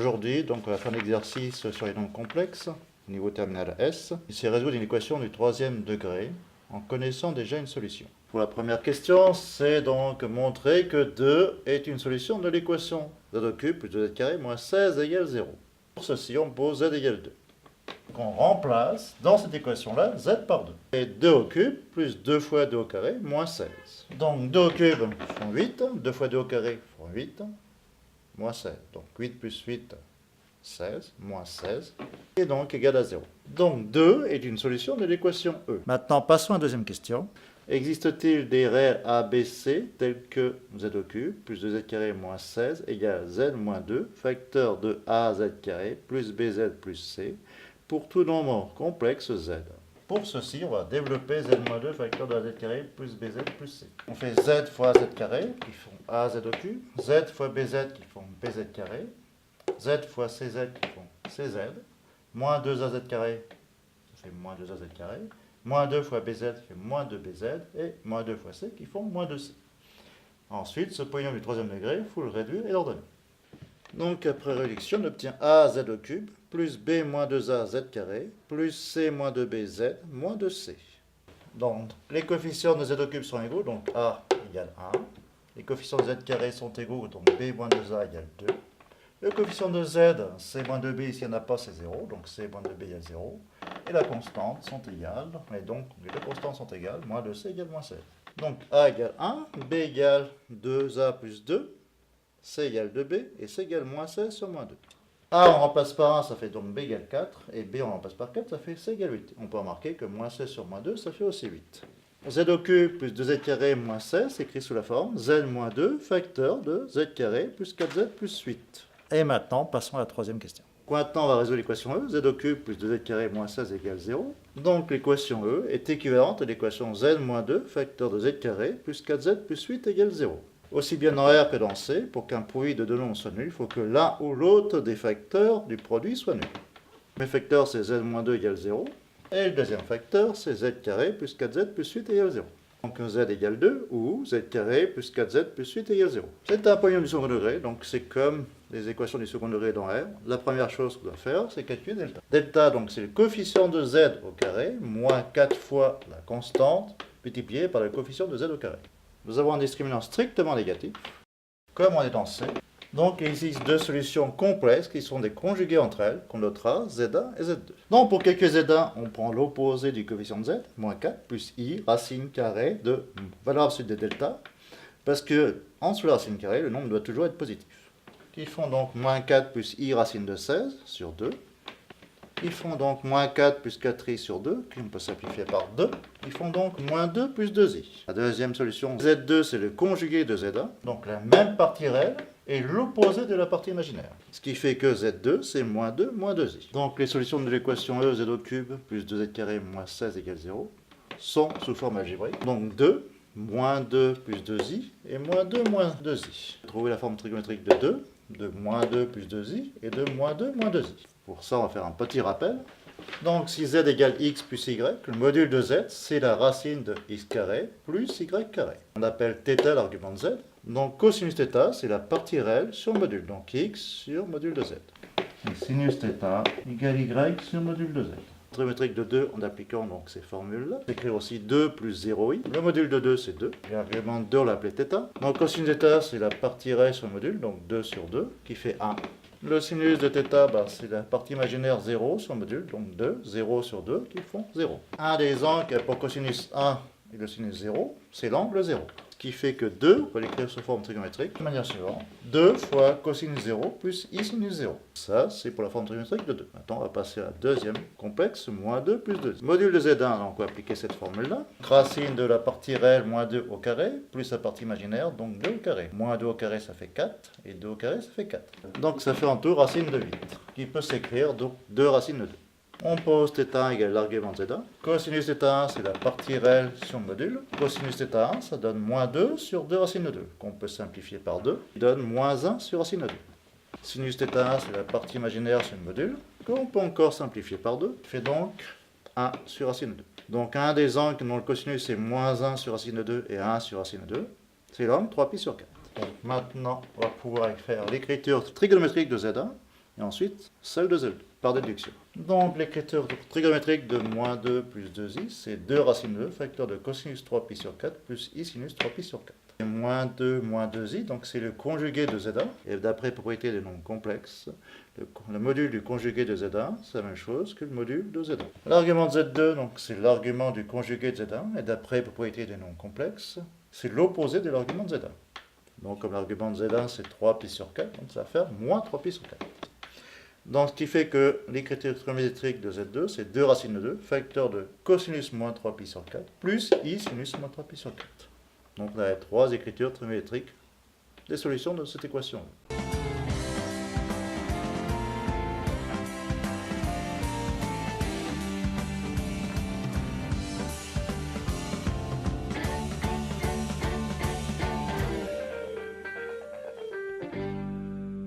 aujourd'hui, donc on va faire un exercice sur les nombres complexes, niveau terminal S. C'est résoudre une équation du troisième degré en connaissant déjà une solution. Pour la première question, c'est donc montrer que 2 est une solution de l'équation z au cube plus 2z carré moins 16 égale 0. Pour ceci, on pose z égale 2. Donc on remplace dans cette équation-là z par 2. Et 2 au cube plus 2 fois 2 au carré moins 16. Donc 2 au cube font 8, 2 fois 2 au carré font 8, moins 16. Donc 8 plus 8, 16, moins 16, et donc égal à 0. Donc 2 est une solution de l'équation E. Maintenant, passons à la deuxième question. Existe-t-il des réels A, B, C tels que z au cube plus 2z carré moins 16 égale z moins 2, facteur de A, z carré plus bz plus c pour tout nombre complexe z. Pour ceci, on va développer z moins 2 facteur de az carré plus bz plus c. On fait z fois z carré qui font az au cube, z fois bz qui font bz carré, z fois cz qui font cz, moins 2az carré, ça fait moins 2az carré, moins 2 fois bz qui fait moins 2bz, et moins 2 fois c qui font moins 2c. Ensuite, ce polynôme du troisième degré, il faut le réduire et l'ordonner. Donc, après réduction, on obtient az au cube plus b moins 2az carré plus c moins 2bz moins 2c. Donc, les coefficients de z au cube sont égaux, donc a égale 1. Les coefficients de z carré sont égaux, donc b moins 2a égale 2. Le coefficient de z, c moins 2b, ici il n'y en a pas, c'est 0, donc c moins 2b égale 0. Et la constante sont égales, et donc les deux constantes sont égales, moins 2c égale moins 16. Donc a égale 1, b égale 2a plus 2, c égale 2b, et c égale moins 16 sur moins 2. A on remplace par 1, ça fait donc b égale 4, et b on remplace par 4, ça fait c égale 8. On peut remarquer que moins 16 sur moins 2, ça fait aussi 8. Z au cube plus 2z carré moins 16, écrit sous la forme z moins 2 facteur de z carré plus 4z plus 8. Et maintenant, passons à la troisième question. Maintenant, on va résoudre l'équation E, z au cube plus 2z carré moins 16 égale 0. Donc l'équation E est équivalente à l'équation z moins 2 facteur de z carré plus 4z plus 8 égale 0. Aussi bien dans R que dans C, pour qu'un produit de deux nombres soit nul, il faut que l'un ou l'autre des facteurs du produit soit nul. Le premier facteur, c'est z moins 2 égale 0. Et le deuxième facteur, c'est z carré plus 4z plus 8 égale 0. Donc z égale 2 ou z carré plus 4z plus 8 égale 0. C'est un polynôme du second degré, donc c'est comme les équations du second degré dans R. La première chose qu'on doit faire, c'est calculer delta. Delta, donc c'est le coefficient de z au carré, moins 4 fois la constante, multiplié par le coefficient de z au carré. Nous avons un discriminant strictement négatif, comme on est dans C. Donc il existe deux solutions complexes qui sont des conjuguées entre elles, qu'on notera Z1 et Z2. Donc pour calculer Z1, on prend l'opposé du coefficient de Z, moins 4, plus I, racine carrée de valeur absolue de delta, parce que en dessous de la racine carrée, le nombre doit toujours être positif. Qui font donc moins 4 plus I racine de 16 sur 2. Ils font donc moins 4 plus 4i sur 2, qu'on peut simplifier par 2. Ils font donc moins 2 plus 2i. La deuxième solution, Z2, c'est le conjugué de Z1, donc la même partie réelle et l'opposé de la partie imaginaire. Ce qui fait que Z2, c'est moins 2 moins 2i. Donc les solutions de l'équation E, Z au cube, plus 2z carré moins 16 égale 0, sont sous forme algébrique. Donc 2, moins 2 plus 2i, et moins 2 moins 2i. Trouvez la forme trigonométrique de 2, de moins 2 plus 2i, et de moins 2 moins 2i. Pour ça, on va faire un petit rappel. Donc, si z égale x plus y, le module de z, c'est la racine de x carré plus y carré. On appelle θ l'argument de z. Donc, cosinus θ, c'est la partie réelle sur module. Donc, x sur module de z. Et sinus θ égale y sur module de z. Trigonométrique de 2 en appliquant donc ces formules-là. On écrit aussi 2 plus 0i. Le module de 2, c'est 2. L'argument de 2, on l'appelait θ. Donc, cosinus θ, c'est la partie réelle sur le module, donc 2 sur 2, qui fait 1. Le sinus de θ, c'est la partie imaginaire 0 sur le module, donc 2, 0 sur 2, qui font 0. Un des angles pour cosinus 1 et le sinus 0, c'est l'angle 0. Ce qui fait que 2, on peut l'écrire sous forme trigonométrique de manière suivante. 2 fois cosinus 0 plus i sinus 0. Ça, c'est pour la forme trigonométrique de 2. Maintenant, on va passer à la deuxième complexe, moins 2 plus 2. Module de Z1, donc on va appliquer cette formule-là. Racine de la partie réelle, moins 2 au carré, plus la partie imaginaire, donc 2 au carré. Moins 2 au carré, ça fait 4, et 2 au carré, ça fait 4. Donc ça fait en tout racine de 8, qui peut s'écrire donc 2 racines de 2. On pose θ égale l'argument de Z1. Cosinus θ1, c'est la partie réelle sur le module. Cosinus θ1, ça donne moins 2 sur 2 racines de 2, qu'on peut simplifier par 2, qui donne moins 1 sur racine de 2. Sinus θ1, c'est la partie imaginaire sur le module, qu'on peut encore simplifier par 2, qui fait donc 1 sur racine de 2. Donc un des angles dont le cosinus est moins 1 sur racine de 2 et 1 sur racine de 2, c'est l'angle 3π sur 4. Donc maintenant, on va pouvoir faire l'écriture trigonométrique de Z1. et ensuite celle de Z2, par déduction. Donc l'écriture trigonométrique de moins 2 plus 2i, c'est 2 racine de 2, facteur de cosinus 3pi sur 4 plus i sinus 3pi sur 4. Et moins 2i, donc c'est le conjugué de Z1, et d'après propriété des nombres complexes, le module du conjugué de Z1, c'est la même chose que le module de Z1. L'argument de Z2, donc c'est l'argument du conjugué de Z1, et d'après propriété des nombres complexes, c'est l'opposé de l'argument de Z1. Donc comme l'argument de Z1 c'est 3pi sur 4, donc ça va faire moins 3pi sur 4. Donc ce qui fait que l'écriture trigonométrique de Z2 c'est 2 racines de 2, facteur de cosinus moins 3pi sur 4, plus i sinus moins 3pi sur 4. Donc on a 3 écritures trigonométriques des solutions de cette équation.